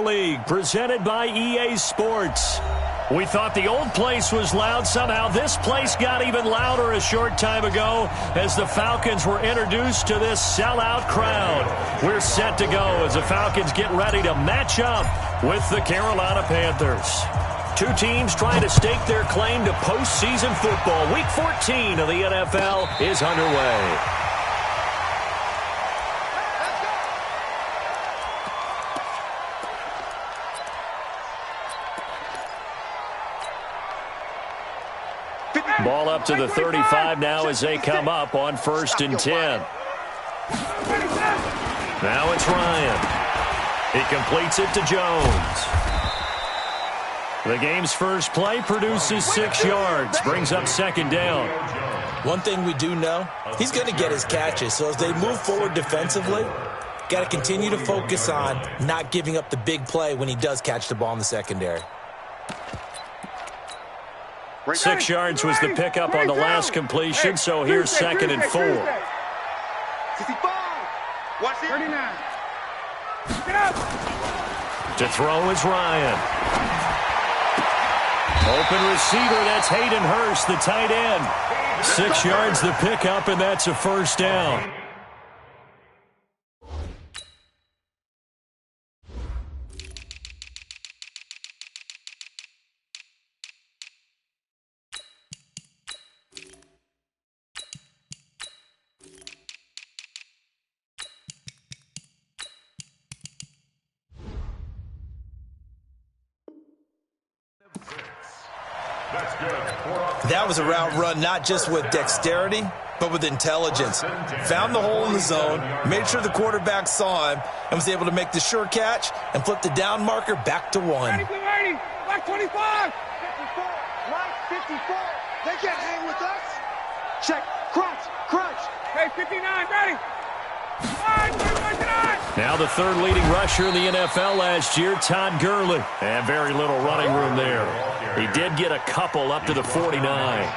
League, presented by EA Sports. We thought the old place was loud. Somehow this place got even louder a short time ago as the Falcons were introduced to this sellout crowd. We're set to go as the Falcons get ready to match up with the Carolina Panthers. Two teams trying to stake their claim to postseason football. Week 14 of the NFL is underway. Ball up to the 35 now as they come up on 1st and 10. Now it's Ryan. He completes it to Jones. The game's first play produces 6 yards, brings up 2nd down. One thing we do know, he's going to get his catches. So as they move forward defensively, got to continue to focus on not giving up the big play when he does catch the ball in the secondary. 6 yards was the pickup on the last completion, so here's 2nd and 4. 39. To throw is Ryan. Open receiver, that's Hayden Hurst, the tight end. 6 yards the pickup, and that's a 1st down. That was a route run not just with dexterity, but with intelligence. Found the hole in the zone, made sure the quarterback saw him, and was able to make the sure catch and flip the down marker back to 1. Black 25. 54. They can't hang with us. Check. Crunch. Hey, 59, ready. Now the 3rd leading rusher in the NFL last year, Todd Gurley. And very little running room there. He did get a couple up to the 49.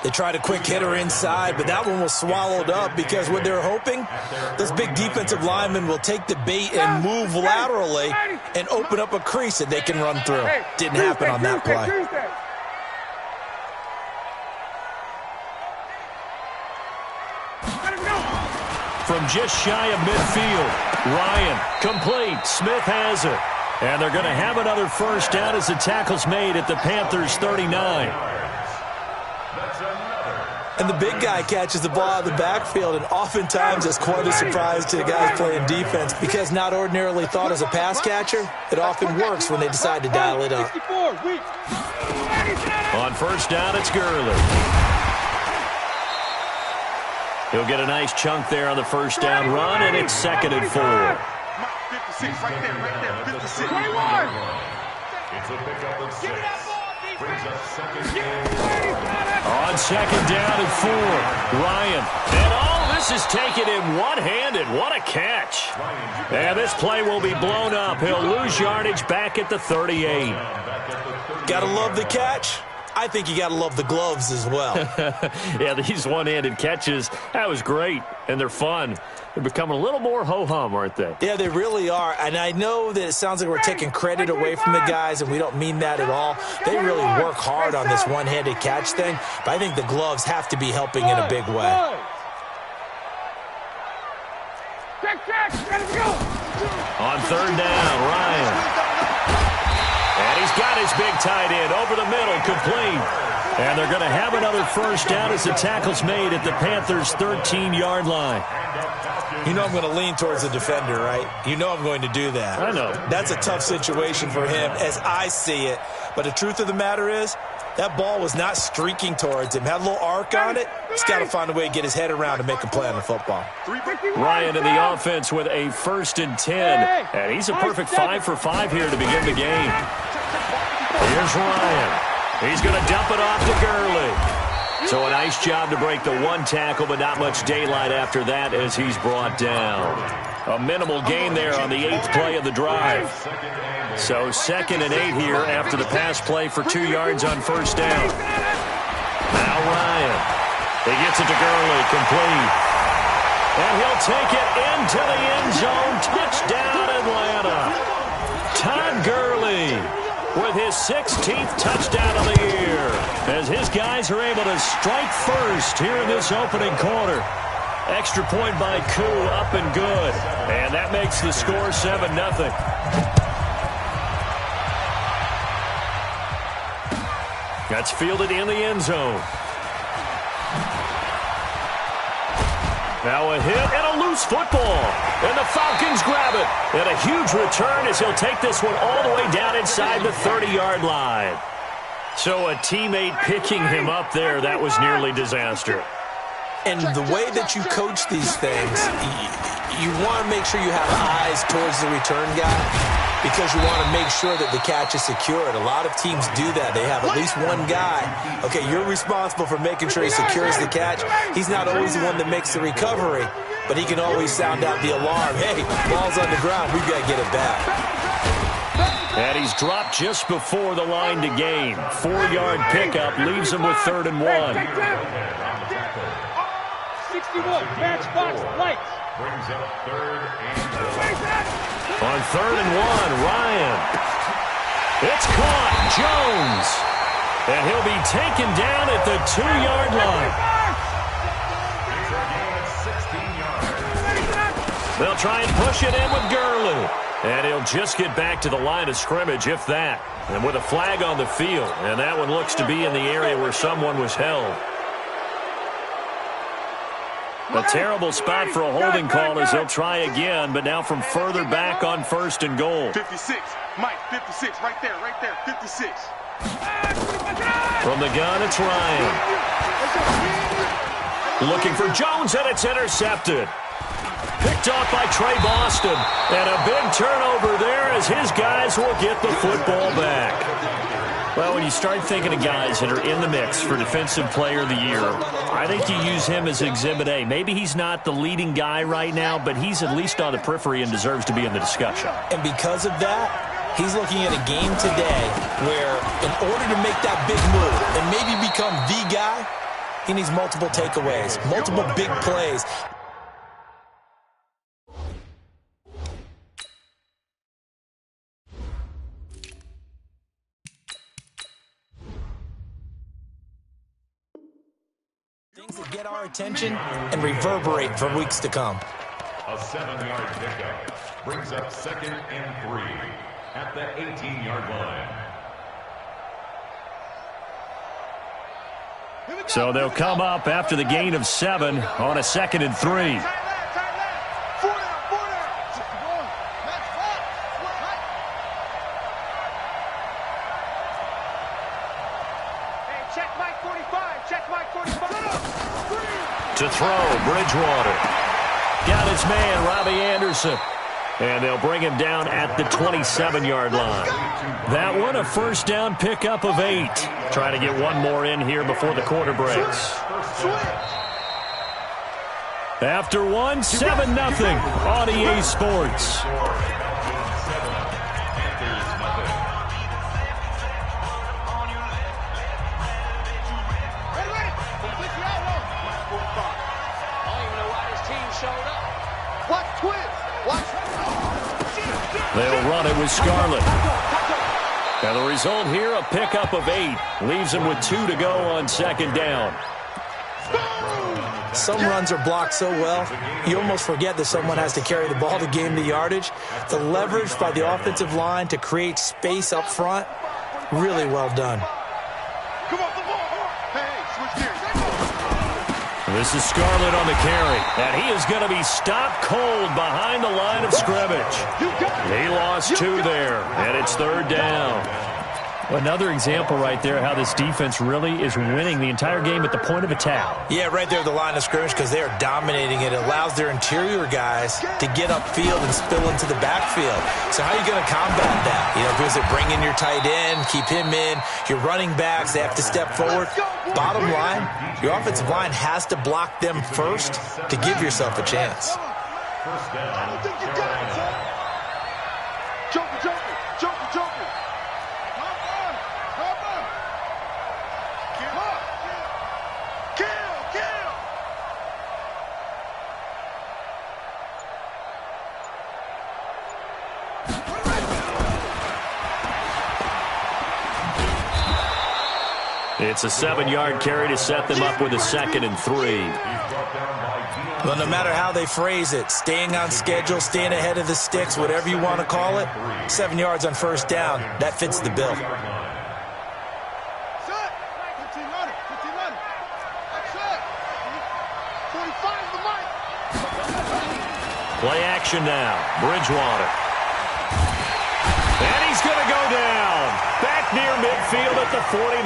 They tried a quick hitter inside, but that one was swallowed up because what they're hoping, this big defensive lineman will take the bait and move laterally and open up a crease that they can run through. Didn't happen on that play. From just shy of midfield, Ryan complete. Smith has it. And they're going to have another 1st down as the tackle's made at the Panthers' 39. And the big guy catches the ball out of the backfield, and oftentimes it's quite a surprise to the guys playing defense because not ordinarily thought as a pass catcher, it often works when they decide to dial it up. On 1st down, it's Gurley. He'll get a nice chunk there on the 1st down run, and it's 2nd and 4. 56, right there, 56. 21. It's a pickup of 6. Brings up 2nd down. On 2nd down and 4, Ryan. And all this is taken in one-handed. What a catch. And this play will be blown up. He'll lose yardage back at the 38. Gotta love the catch. I think you got to love the gloves as well. Yeah, these one-handed catches, that was great, and they're fun. They're becoming a little more ho-hum, aren't they? Yeah, they really are, and I know that it sounds like we're taking credit away from the guys, and we don't mean that at all. They really work hard on this one-handed catch thing, but I think the gloves have to be helping in a big way. On 3rd down, Ryan. And he's got his big tight end over the middle, complete. And they're going to have another 1st down as the tackle's made at the Panthers' 13-yard line. You know I'm going to lean towards the defender, right? You know I'm going to do that. I know. That's a tough situation for him as I see it. But the truth of the matter is, that ball was not streaking towards him. Had a little arc on it. He's got to find a way to get his head around and make a play on the football. Ryan in the offense with a 1st and 10. And he's a perfect 5 for 5 here to begin the game. Here's Ryan. He's going to dump it off to Gurley. So a nice job to break the 1 tackle, but not much daylight after that as he's brought down. A minimal gain there on the 8th play of the drive. So 2nd and 8 here after the pass play for 2 yards on 1st down. Now Ryan. He gets it to Gurley, complete. And he'll take it into the end zone. Touchdown, Atlanta. with his 16th touchdown of the year, as his guys are able to strike first here in this opening quarter. Extra point by Koo, up and good. And that makes the score 7-0. That's fielded in the end zone. Now a hit and a loose football. And the Falcons grab it. And a huge return as he'll take this one all the way down inside the 30-yard line. So a teammate picking him up there, that was nearly disaster. And the way that you coach these things, you want to make sure you have eyes towards the return guy because you want to make sure that the catch is secured. A lot of teams do that. They have at least one guy. Okay, you're responsible for making sure he secures the catch. He's not always the one that makes the recovery, but he can always sound out the alarm. Hey, ball's on the ground. We've got to get it back. And he's dropped just before the line to gain. 4-yard pickup leaves him with 3rd and 1. 61, matchbox lights. Brings up 3rd and 1. On 3rd and 1, Ryan. It's caught. Jones. And he'll be taken down at the 2-yard line. They'll try and push it in with Gurley. And he'll just get back to the line of scrimmage, if that. And with a flag on the field. And that one looks to be in the area where someone was held. A terrible spot for a holding call as they'll try again, but now from further back on 1st and goal. 56, Mike, 56, right there, 56. From the gun, it's Ryan. Looking for Jones, and it's intercepted. Picked off by Trey Boston. And a big turnover there as his guys will get the football back. Well, when you start thinking of guys that are in the mix for Defensive Player of the Year, I think you use him as Exhibit A. Maybe he's not the leading guy right now, but he's at least on the periphery and deserves to be in the discussion. And because of that, he's looking at a game today where in order to make that big move and maybe become the guy, he needs multiple takeaways, multiple big plays. Things that get our attention and reverberate for weeks to come. A 7-yard pickup brings up 2nd and 3 at the 18-yard line. So they'll come up after the gain of 7 on a 2nd and 3. To throw, Bridgewater. Got his man, Robbie Anderson. And they'll bring him down at the 27-yard line. That one, a 1st down pickup of 8. Trying to get one more in here before the quarter breaks. After one, 7-0 on EA Sports. They'll run it with Scarlett. And the result here, a pickup of 8. Leaves him with 2 to go on 2nd down. Some runs are blocked so well, you almost forget that someone has to carry the ball to gain the yardage. The leverage by the offensive line to create space up front, really well done. This is Scarlett on the carry, and he is going to be stopped cold behind the line of scrimmage. He lost 2 there, and it's 3rd down. Another example right there how this defense really is winning the entire game at the point of attack. Yeah, right there at the line of scrimmage because they are dominating it. It allows their interior guys to get upfield and spill into the backfield. So how are you going to combat that? You know, because they bring in your tight end, keep him in. Your running backs, they have to step forward. Bottom line, your offensive line has to block them first to give yourself a chance. I don't think you got it, son. Joker. It's a 7-yard carry to set them up with a 2nd and 3. Well, no matter how they phrase it, staying on schedule, staying ahead of the sticks, whatever you want to call it, 7 yards on first down, that fits the bill. Play action now. Bridgewater. And he's going to go down. Back near midfield at the 49.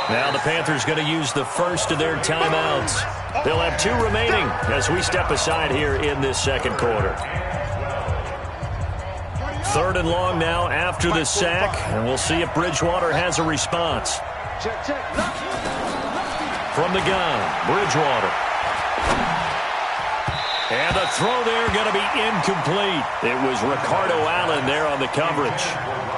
Now the Panthers going to use the first of their timeouts. They'll have 2 remaining as we step aside here in this second quarter. 3rd and long now after the sack, and we'll see if Bridgewater has a response. From the gun, Bridgewater. And the throw there going to be incomplete. It was Ricardo Allen there on the coverage.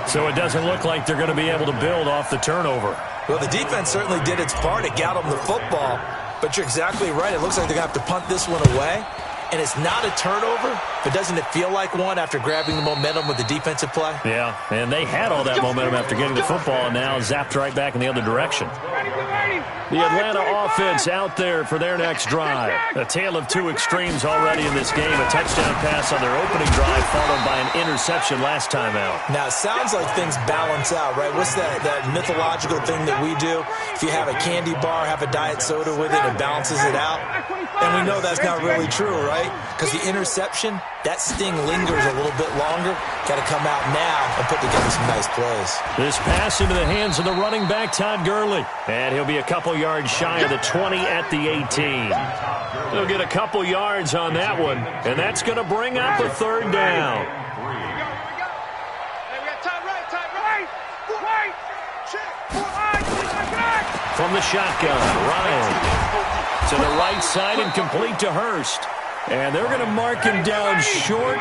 So it doesn't look like they're going to be able to build off the turnover. Well, the defense certainly did its part. It got them the football. But you're exactly right. It looks like they're going to have to punt this one away. And it's not a turnover, but doesn't it feel like one after grabbing the momentum with the defensive play? Yeah, and they had all that momentum after getting the football and now zapped right back in the other direction. The Atlanta offense out there for their next drive. A tale of 2 extremes already in this game. A touchdown pass on their opening drive followed by an interception last time out. Now, it sounds like things balance out, right? What's that mythological thing that we do? If you have a candy bar, have a diet soda with it, it balances it out. And we know that's not really true, right? Because the interception, that sting lingers a little bit longer. Got to come out now and put together some nice plays. This pass into the hands of the running back, Todd Gurley. And he'll be a couple yards shy of the 20 at the 18. He'll get a couple yards on that one, and that's going to bring up a 3rd down. From the shotgun, Ryan to the right side and complete to Hurst. And they're going to mark him down short,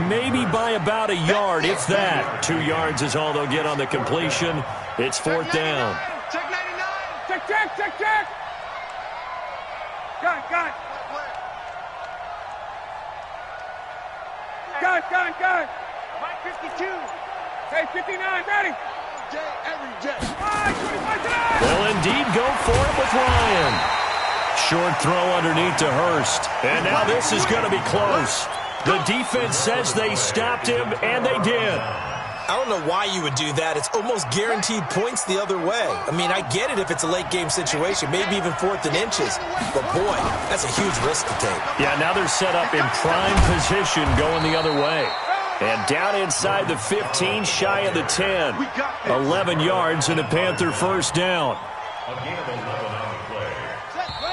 maybe by about a yard, if that. 2 yards is all they'll get on the completion. It's 4th down. Check 99. Check. Got it. Mike 52. Hey, 59, ready. They'll indeed go for it with Ryan. Short throw underneath to Hurst. And now this is going to be close. The defense says they stopped him, and they did. I don't know why you would do that. It's almost guaranteed points the other way. I mean, I get it if it's a late game situation, maybe even 4th and inches. But, boy, that's a huge risk to take. Yeah, now they're set up in prime position going the other way. And down inside the 15, shy of the 10. 11 yards and a Panther first down.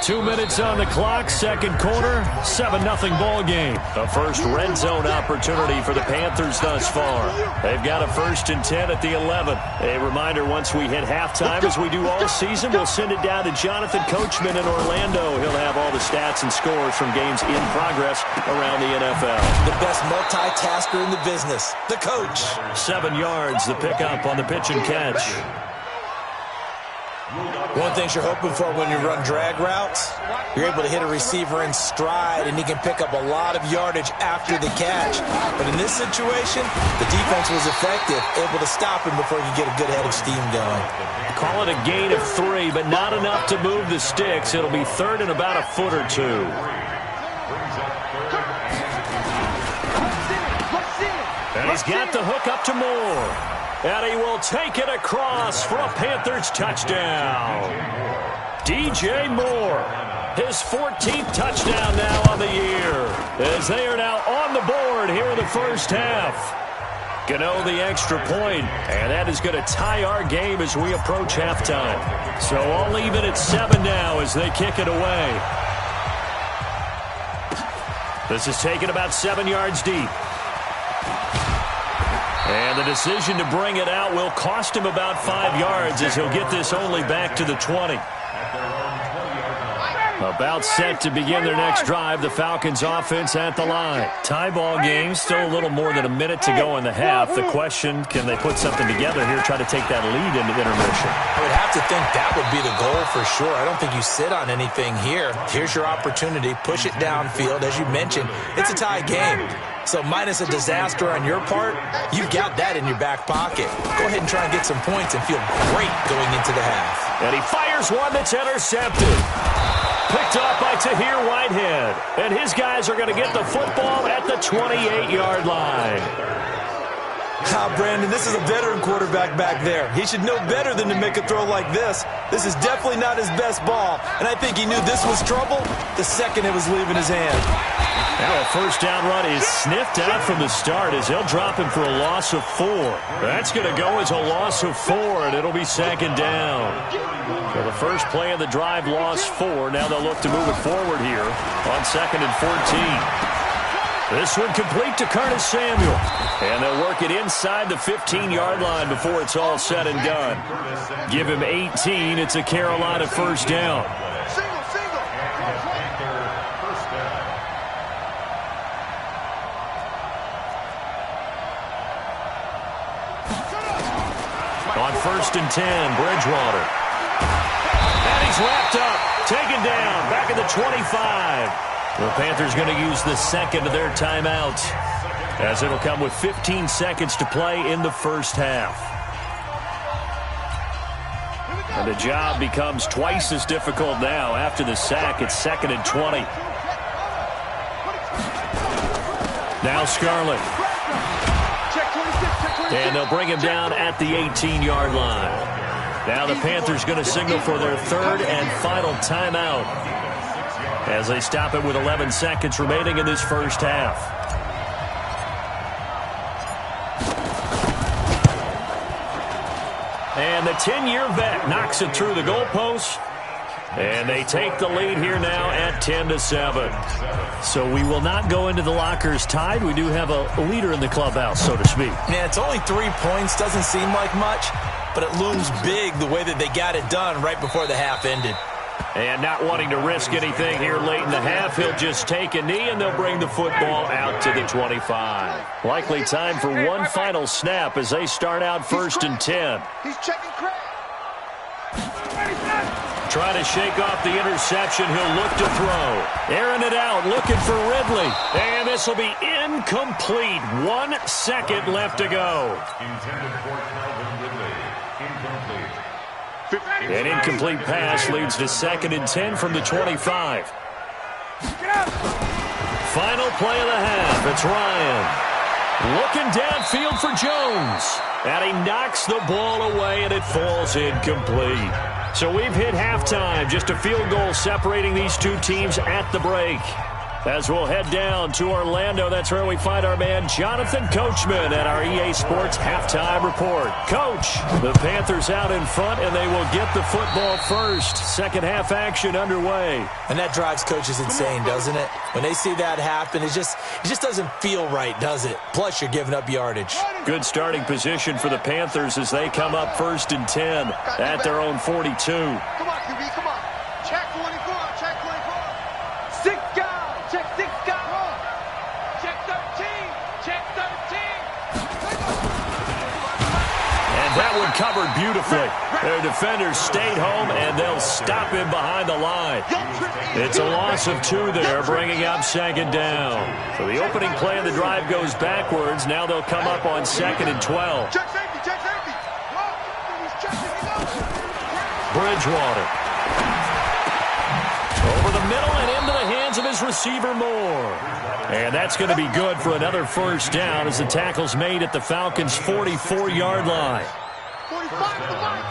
2 minutes on the clock, second quarter, 7-0 ball game. A first red zone opportunity for the Panthers thus far. They've got a 1st and 10 at the 11. A reminder, once we hit halftime, as we do all season, we'll send it down to Jonathan Coachman in Orlando. He'll have all the stats and scores from games in progress around the NFL. The best multitasker in the business, the coach. 7 yards, the pickup on the pitch and catch. One thing you're hoping for when you run drag routes, you're able to hit a receiver in stride, and he can pick up a lot of yardage after the catch. But in this situation, the defense was effective, able to stop him before he could get a good head of steam going. Call it a gain of 3, but not enough to move the sticks. It'll be 3rd and about a foot or 2. And he's got the hook up to Moore. And he will take it across for a Panthers touchdown. DJ Moore, his 14th touchdown now on the year, as they are now on the board here in the first half. Gano the extra point, and that is going to tie our game as we approach halftime. So all even at 7 now as they kick it away. This is taken about 7 yards deep. And the decision to bring it out will cost him about 5 yards as he'll get this only back to the 20. About set to begin their next drive, the Falcons offense at the line. Tie ball game, still a little more than a minute to go in the half. The question, can they put something together here, try to take that lead into intermission? I would have to think that would be the goal for sure. I don't think you sit on anything here. Here's your opportunity. Push it downfield. As you mentioned, it's a tie game. So minus a disaster on your part, you've got that in your back pocket. Go ahead and try and get some points and feel great going into the half. And he fires one that's intercepted. Picked off by Tahir Whitehead. And his guys are going to get the football at the 28-yard line. Brandon, this is a veteran quarterback back there. He should know better than to make a throw like this. This is definitely not his best ball. And I think he knew this was trouble the second it was leaving his hand. Now a first down run is sniffed out from the start as he'll drop him for a loss of 4. That's going to go as a loss of 4, and it'll be second down. So the first play of the drive, loss 4. Now they'll look to move it forward here on 2nd and 14. This one complete to Curtis Samuel. And they'll work it inside the 15-yard line before it's all said and done. Give him 18. It's a Carolina first down. On 1st and 10, Bridgewater. And he's wrapped up, taken down, back at the 25. The Panthers going to use the second of their timeouts, as it'll come with 15 seconds to play in the first half. And the job becomes twice as difficult now. After the sack, it's 2nd and 20. Now Scarlett. And they'll bring him down at the 18-yard line. Now the Panthers going to signal for their third and final timeout, as they stop it with 11 seconds remaining in this first half. And the 10-year vet knocks it through the goalpost. And they take the lead here now at 10-7. So we will not go into the lockers tied. We do have a leader in the clubhouse, so to speak. Yeah, it's only 3 points. Doesn't seem like much, but it looms big the way that they got it done right before the half ended. And not wanting to risk anything here late in the half, he'll just take a knee, and they'll bring the football out to the 25. Likely time for one final snap as they start out 1st and 10. He's checking Craig. Trying to shake off the interception. He'll look to throw. Airing it out, looking for Ridley. And this will be incomplete. 1 second left to go. Intended for Calvin Ridley. Incomplete. An incomplete pass leads to 2nd and 10 from the 25. Final play of the half. It's Ryan. Looking downfield for Jones. And he knocks the ball away, and it falls incomplete. So we've hit halftime. Just a field goal separating these two teams at the break. As we'll head down to Orlando, that's where we find our man Jonathan Coachman at our EA Sports Halftime Report. Coach, the Panthers out in front, and they will get the football first. Second half action underway. And that drives coaches insane, doesn't it? When they see that happen, it just doesn't feel right, does it? Plus, you're giving up yardage. Good starting position for the Panthers as they come up 1st and 10 at their own 42. Come on, QB, come on. Check 24, check 24. 6 guys. Check 6 guys. Check 13. Check 13. And that one covered beautifully. Their defenders stayed home, and they'll stop him behind the line. It's a loss of 2 there, bringing up 2nd down. So the opening play of the drive goes backwards. Now they'll come up on 2nd and 12. Check safety, check safety. Bridgewater. Over the middle and into the hands of his receiver Moore. And that's going to be good for another first down as the tackle's made at the Falcons' 44-yard line. 45 to the line.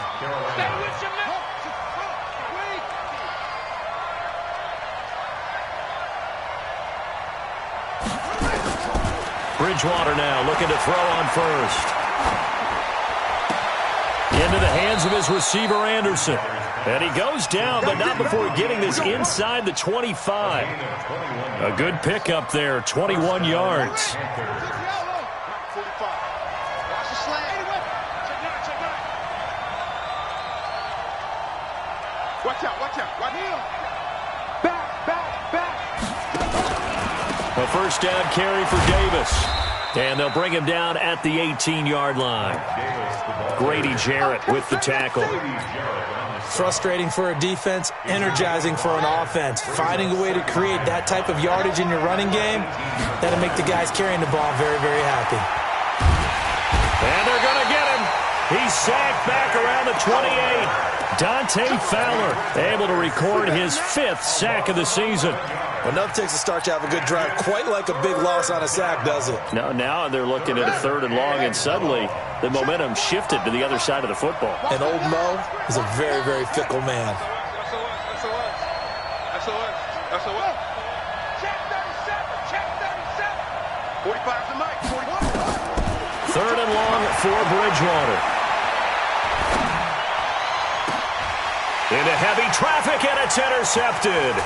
Stay with your man. Bridgewater now looking to throw on first. Into the hands of his receiver Anderson. And he goes down, but not before getting this inside the 25. A good pickup there, 21 yards. Watch out, watch out. Right here. A first down carry for Davis. And they'll bring him down at the 18-yard line. Grady Jarrett with the tackle. Frustrating for a defense, energizing for an offense. Finding a way to create that type of yardage in your running game, that'll make the guys carrying the ball very, very happy. And they're going to get him. He's sacked back around the 28. Dante Fowler able to record his 5th sack of the season. Well, nothing takes a start to have a good drive quite like a big loss on a sack, does it? No, now they're looking at a 3rd and long, and suddenly the momentum shifted to the other side of the football. And old Mo is a very, very fickle man. SOS. Check 37. Check 37. 45's the mic. 41. 3rd and long for Bridgewater. Into heavy traffic, and it's intercepted.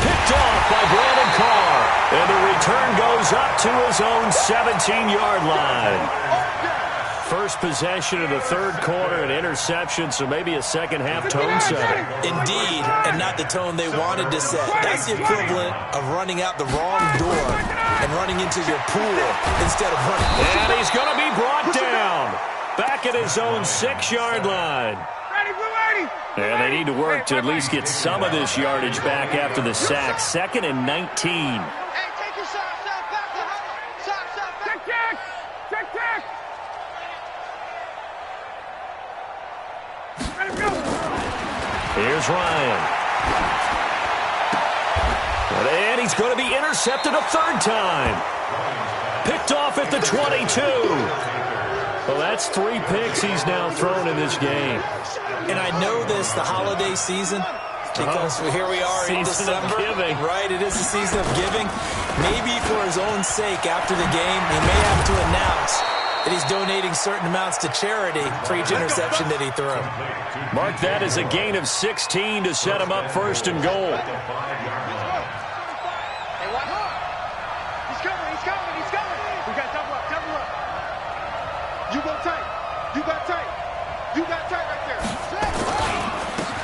Picked off by Brandon Carr. And the return goes up to his own 17-yard line. First possession of the 3rd quarter, an interception, so maybe a second-half tone setter. Indeed, and not the tone they wanted to set. That's the equivalent of running out the wrong door and running into your pool instead of running. And he's going to be brought down. Back at his own 6-yard line. And they need to work to at least get some of this yardage back after the sack. 2nd and 19. Hey, take your socks off. Back to huddle. Socks off. Check. Check. Ready to go. Here's Ryan. And he's going to be intercepted a 3rd time. Picked off at the 22. Well, that's 3 picks he's now thrown in this game. And I know this, the holiday season, because here we are in December. Right, it is the season of giving. Maybe for his own sake, after the game, he may have to announce that he's donating certain amounts to charity for each interception that he threw. Mark that as a gain of 16 to set him up 1st and goal. He's coming. We got double up. You got tight right there.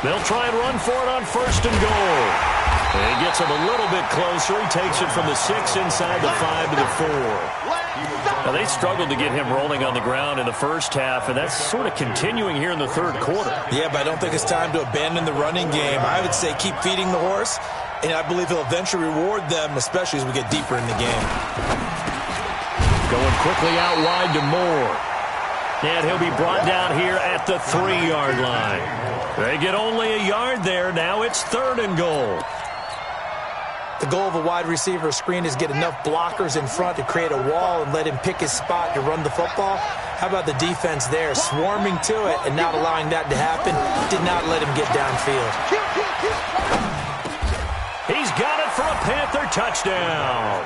They'll try and run for it on 1st and goal. And he gets him a little bit closer. He takes it from the 6 inside the 5 to the 4. Now, they struggled to get him rolling on the ground in the first half, and that's sort of continuing here in the 3rd quarter. Yeah, but I don't think it's time to abandon the running game. I would say keep feeding the horse, and I believe he'll eventually reward them, especially as we get deeper in the game. Going quickly out wide to Moore. And he'll be brought down here at the 3-yard line. They get only a yard there. Now it's 3rd and goal. The goal of a wide receiver screen is get enough blockers in front to create a wall and let him pick his spot to run the football. How about the defense there, swarming to it and not allowing that to happen? Did not let him get downfield. He's got it for a Panther touchdown.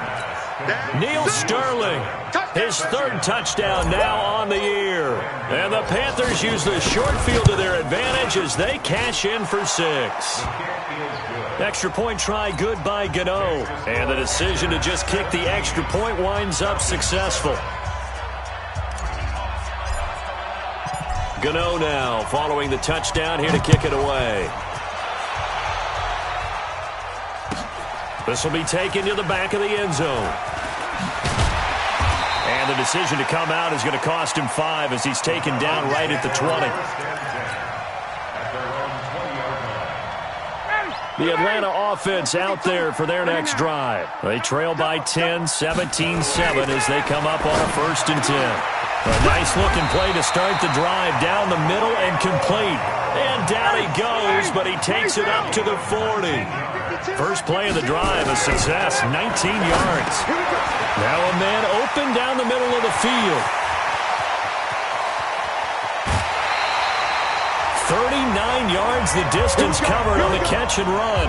Neil Sterling, his 3rd touchdown now on the year. And the Panthers use the short field to their advantage as they cash in for 6. Extra point try good by Gano. And the decision to just kick the extra point winds up successful. Gano now following the touchdown here to kick it away. This will be taken to the back of the end zone. And the decision to come out is going to cost him 5 as he's taken down right at the 20. The Atlanta offense out there for their next drive. They trail by 10, 17-7 as they come up on a 1st and 10. A nice-looking play to start the drive down the middle and complete. And down he goes, but he takes it up to the 40. First play of the drive, a success, 19 yards. Now a man open down the middle of the field. 39 yards the distance covered on the catch and run.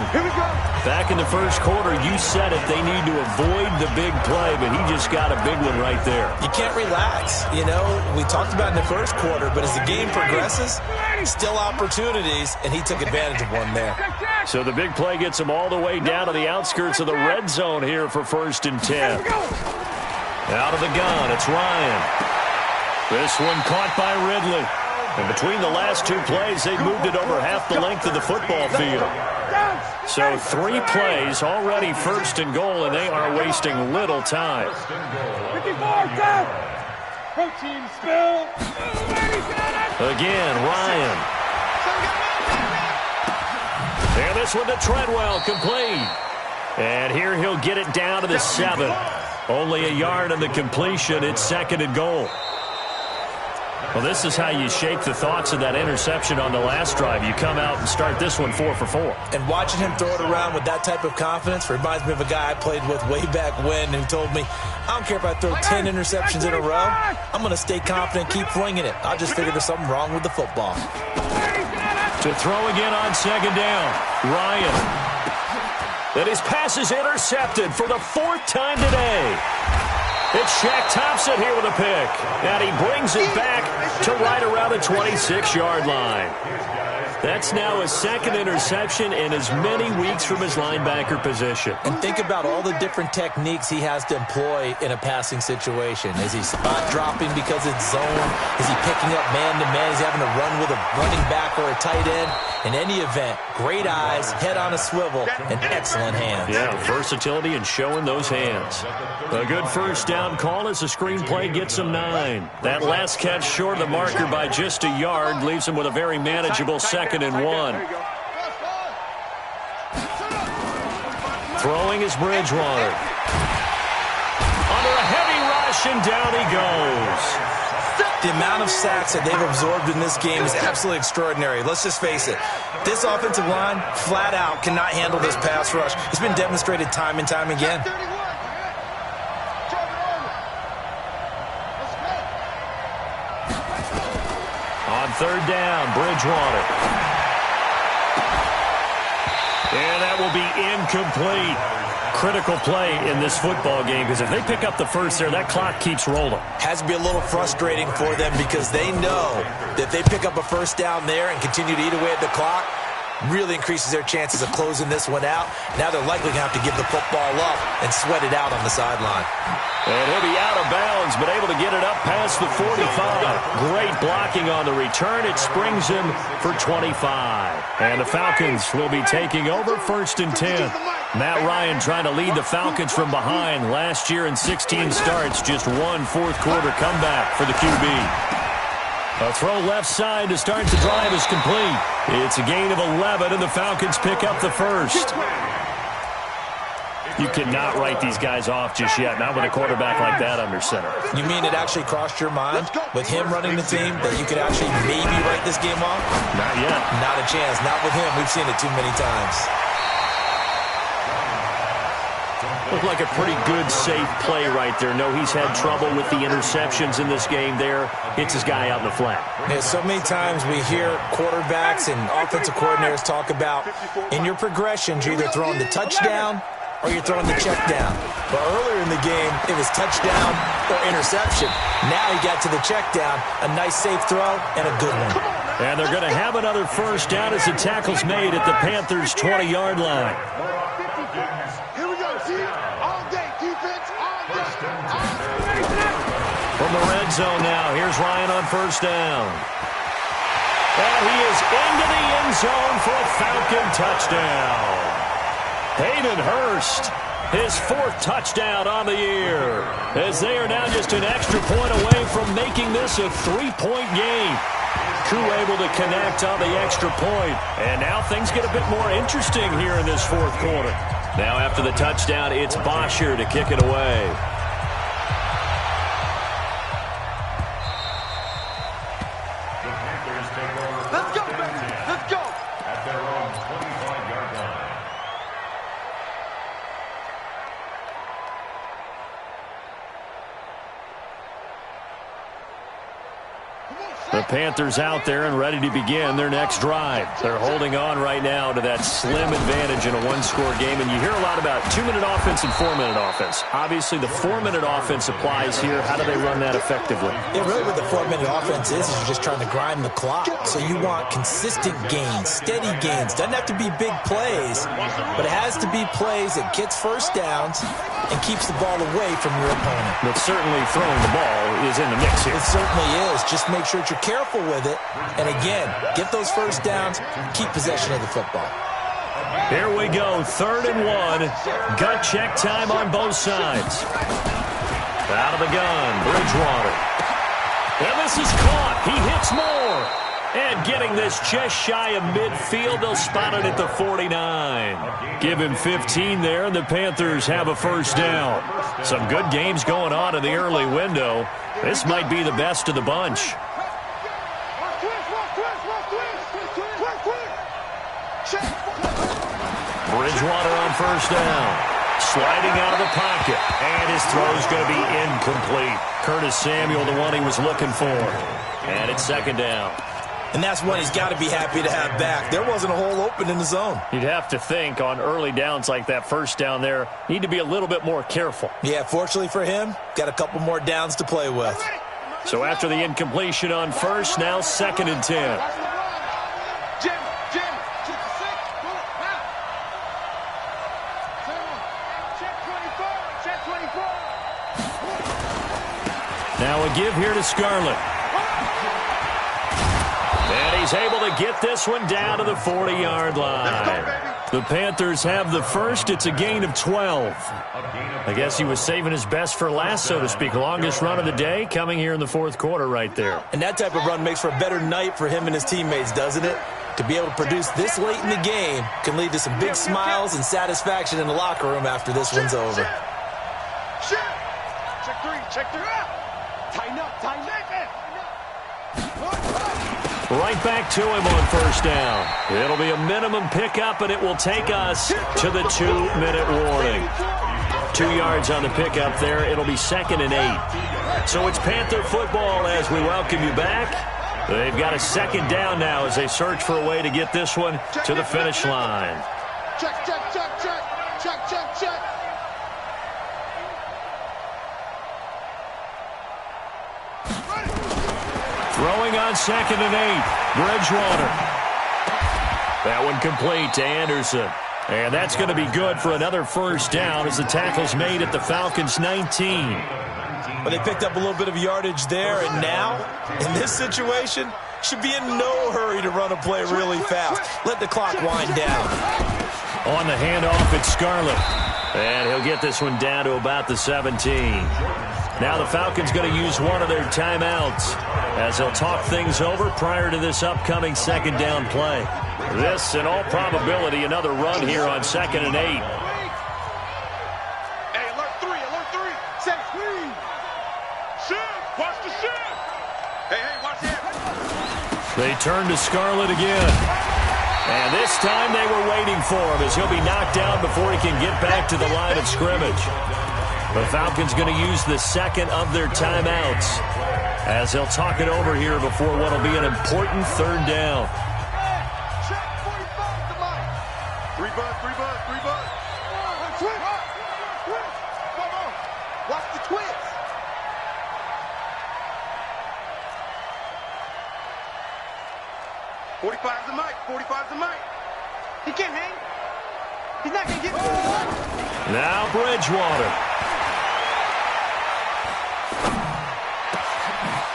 Back in the 1st quarter, you said it, they need to avoid the big play, but he just got a big one right there. You can't relax. You know, we talked about in the 1st quarter, but as the game progresses, still opportunities, and he took advantage of one there. So the big play gets him all the way down to the outskirts of the red zone here for 1st and 10. Out of the gun, it's Ryan. This one caught by Ridley. And between the last two plays, they moved it over half the length of the football field. So 3 plays, already first and goal, and they are wasting little time. 54, go! Protein spill. Again, Ryan. And this one to Treadwell, complete. And here he'll get it down to the 7. Only a yard on the completion. It's 2nd and goal. Well, this is how you shake the thoughts of that interception on the last drive. You come out and start this one 4 for 4. And watching him throw it around with that type of confidence reminds me of a guy I played with way back when who told me, I don't care if I throw 10 interceptions in a row. I'm going to stay confident, keep flinging it. I'll just figure there's something wrong with the football. To throw again on 2nd down, Ryan. And his pass is intercepted for the 4th time today. It's Shaq Thompson here with a pick. And he brings it back to right around the 26-yard line. That's now his 2nd interception in as many weeks from his linebacker position. And think about all the different techniques he has to employ in a passing situation. Is he spot dropping because it's zone? Is he picking up man-to-man? Is he having to run with a running back or a tight end? In any event, great eyes, head on a swivel, and excellent hands. Yeah, versatility and showing those hands. A good first down call as the screenplay gets him 9. That last catch short of the marker by just a yard leaves him with a very manageable 2nd and 1. Throwing is Bridgewater. Under a heavy rush, and down he goes. The amount of sacks that they've absorbed in this game is absolutely extraordinary. Let's just face it. This offensive line, flat out, cannot handle this pass rush. It's been demonstrated time and time again. On 3rd down, Bridgewater. And that will be incomplete. Critical play in this football game, because if they pick up the first there, that clock keeps rolling. Has to be a little frustrating for them because they know that if they pick up a first down there and continue to eat away at the clock, really increases their chances of closing this one out. Now they're likely going to have to give the football up and sweat it out on the sideline. And he'll be out of bounds, but able to get it up past the 45. Great blocking on the return. It springs him for 25. And the Falcons will be taking over 1st and 10. Matt Ryan trying to lead the Falcons from behind. Last year in 16 starts, just one fourth-quarter comeback for the QB. A throw left side to start the drive is complete. It's a gain of 11, and the Falcons pick up the first. You cannot write these guys off just yet, not with a quarterback like that under center. You mean it actually crossed your mind with him running the team that you could actually maybe write this game off? Not yet. Not a chance. Not with him. We've seen it too many times. Looked like a pretty good, safe play right there. No, he's had trouble with the interceptions in this game there. Hits his guy out in the flat. Yeah, so many times we hear quarterbacks and offensive coordinators talk about in your progressions, you're either throwing the touchdown or you're throwing the check down. But earlier in the game, it was touchdown or interception. Now he got to the check down, a nice safe throw, and a good one. And they're going to have another first down as the tackle's made at the Panthers' 20-yard line. From the red zone now, here's Ryan on first down. And he is into the end zone for a Falcon touchdown. Hayden Hurst, his 4th touchdown on the year, as they are now just an extra point away from making this a 3-point game. Koo able to connect on the extra point, and now things get a bit more interesting here in this 4th quarter. Now after the touchdown, it's Bosher to kick it away. The Panthers out there and ready to begin their next drive. They're holding on right now to that slim advantage in a one-score game. And you hear a lot about 2-minute offense and 4-minute offense. Obviously, the 4-minute offense applies here. How do they run that effectively? Yeah, really what the 4-minute offense is you're just trying to grind the clock. So you want consistent gains, steady gains. Doesn't have to be big plays, but it has to be plays that gets first downs and keeps the ball away from your opponent. But certainly throwing the ball is in the mix here. It certainly is. Just make make sure that you're careful with it. And again, get those first downs, keep possession of the football. Here we go, 3rd and 1. Gut check time on both sides. Out of the gun, Bridgewater. And this is caught. He hits more. And getting this just shy of midfield, they'll spot it at the 49. Give him 15 there, and the Panthers have a first down. Some good games going on in the early window. This might be the best of the bunch. Bridgewater on first down. Sliding out of the pocket. And his throw's going to be incomplete. Curtis Samuel, the one he was looking for. And it's 2nd down. And that's one he's got to be happy to have back. There wasn't a hole open in the zone. You'd have to think on early downs like that first down there, need to be a little bit more careful. Yeah, fortunately for him, got a couple more downs to play with. So after the incompletion on first, now 2nd and 10. Now a give here to Scarlett. And he's able to get this one down to the 40-yard line. The Panthers have the first. It's a gain of 12. I guess he was saving his best for last, so to speak. Longest run of the day coming here in the 4th quarter right there. And that type of run makes for a better night for him and his teammates, doesn't it? To be able to produce this late in the game can lead to some big smiles and satisfaction in the locker room after this one's over. Check 3, check 3. Tighten up, tighten up. Right back to him on first down. It'll be a minimum pickup, and it will take us to the 2-minute warning. 2 yards on the pickup there. It'll be 2nd and 8. So it's Panther football as we welcome you back. They've got a 2nd down now as they search for a way to get this one to the finish line. Check, check, check, check. Check, check, check. Throwing on 2nd and 8. Bridgewater. That one complete to Anderson. And that's going to be good for another first down as the tackle's made at the Falcons' 19. But they picked up a little bit of yardage there, and now, in this situation, should be in no hurry to run a play really fast. Let the clock wind down. On the handoff, it's Scarlett. And he'll get this one down to about the 17. Now the Falcons going to use one of their timeouts as they'll talk things over prior to this upcoming 2nd down play. This, in all probability, another run here on 2nd and 8. Hey, alert 3, alert 3. Set screen. Shift, watch the shift. Hey, watch it. They turn to Scarlett again. And this time they were waiting for him as he'll be knocked down before he can get back to the line of scrimmage. The Falcons going to use the 2nd of their timeouts as they'll talk it over here before what will be an important 3rd down. Check 45 to Mike. 3 buzz, 3 buzz, 3 buzz. Twist. Come on. Watch the twist. $45's the mic. 45's the mic. He can't hang. He's not going to get it. Now Bridgewater.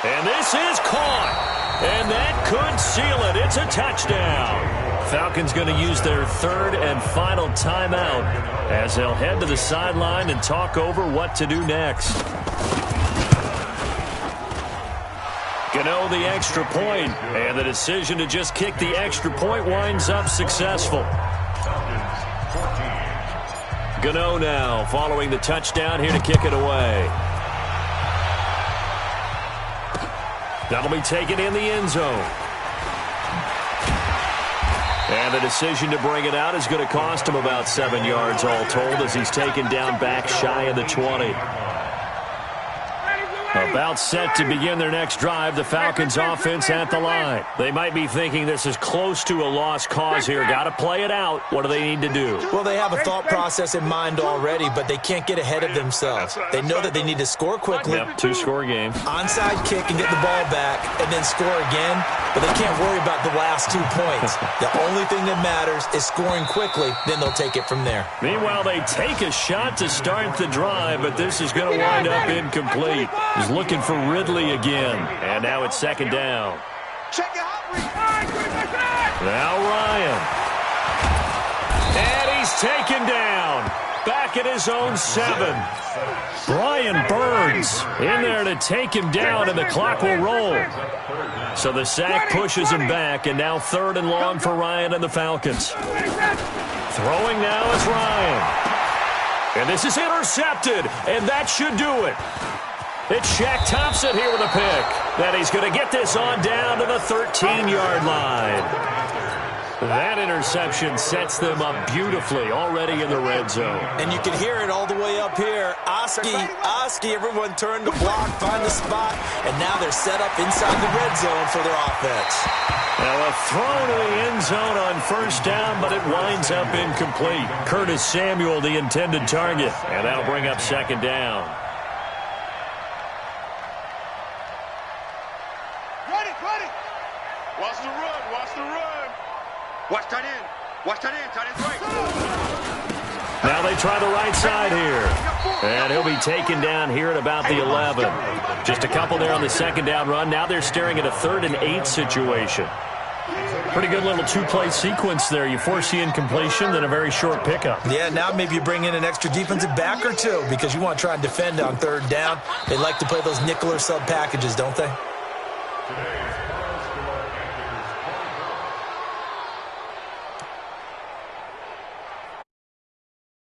And this is caught. And that could seal it. It's a touchdown. Falcons going to use their 3rd and final timeout as they'll head to the sideline and talk over what to do next. Gano the extra point, and the decision to just kick the extra point winds up successful. Gano now following the touchdown here to kick it away. That'll be taken in the end zone. And the decision to bring it out is going to cost him about 7 yards all told as he's taken down back shy of the 20. About set to begin their next drive, the Falcons offense at the line. They might be thinking this is close to a lost cause here. Got to play it out. What do they need to do? Well, they have a thought process in mind already, but they can't get ahead of themselves. They know that they need to score quickly. Yep, 2-score game. Onside kick and get the ball back and then score again, but they can't worry about the last 2 points. The only thing that matters is scoring quickly, then they'll take it from there. Meanwhile, they take a shot to start the drive, but this is going to wind up incomplete. As looking for Ridley again. And now it's second down. Check it out. Now Ryan. And he's taken down. Back at his own 7. Brian Burns in there to take him down, and the clock will roll. So the sack pushes him back, and now 3rd and long for Ryan and the Falcons. Throwing now is Ryan. And this is intercepted, and that should do it. It's Shaq Thompson here with a pick. That he's going to get this on down to the 13-yard line. That interception sets them up beautifully already in the red zone. And you can hear it all the way up here. Oski, everyone turned to block, find the spot, and now they're set up inside the red zone for their offense. Now a throw to the end zone on 1st down, but it winds up incomplete. Curtis Samuel, the intended target, and that'll bring up 2nd down. Ready. Watch the run. Watch tight end. Tight end's right. Now they try the right side here. And he'll be taken down here at about the 11. Just a couple there on the 2nd down run. Now they're staring at a 3rd and 8 situation. Pretty good little 2-play sequence there. You force the incompletion, then a very short pickup. Yeah, now maybe you bring in an extra defensive back or 2 because you want to try and defend on 3rd down. They like to play those nickel or sub packages, don't they?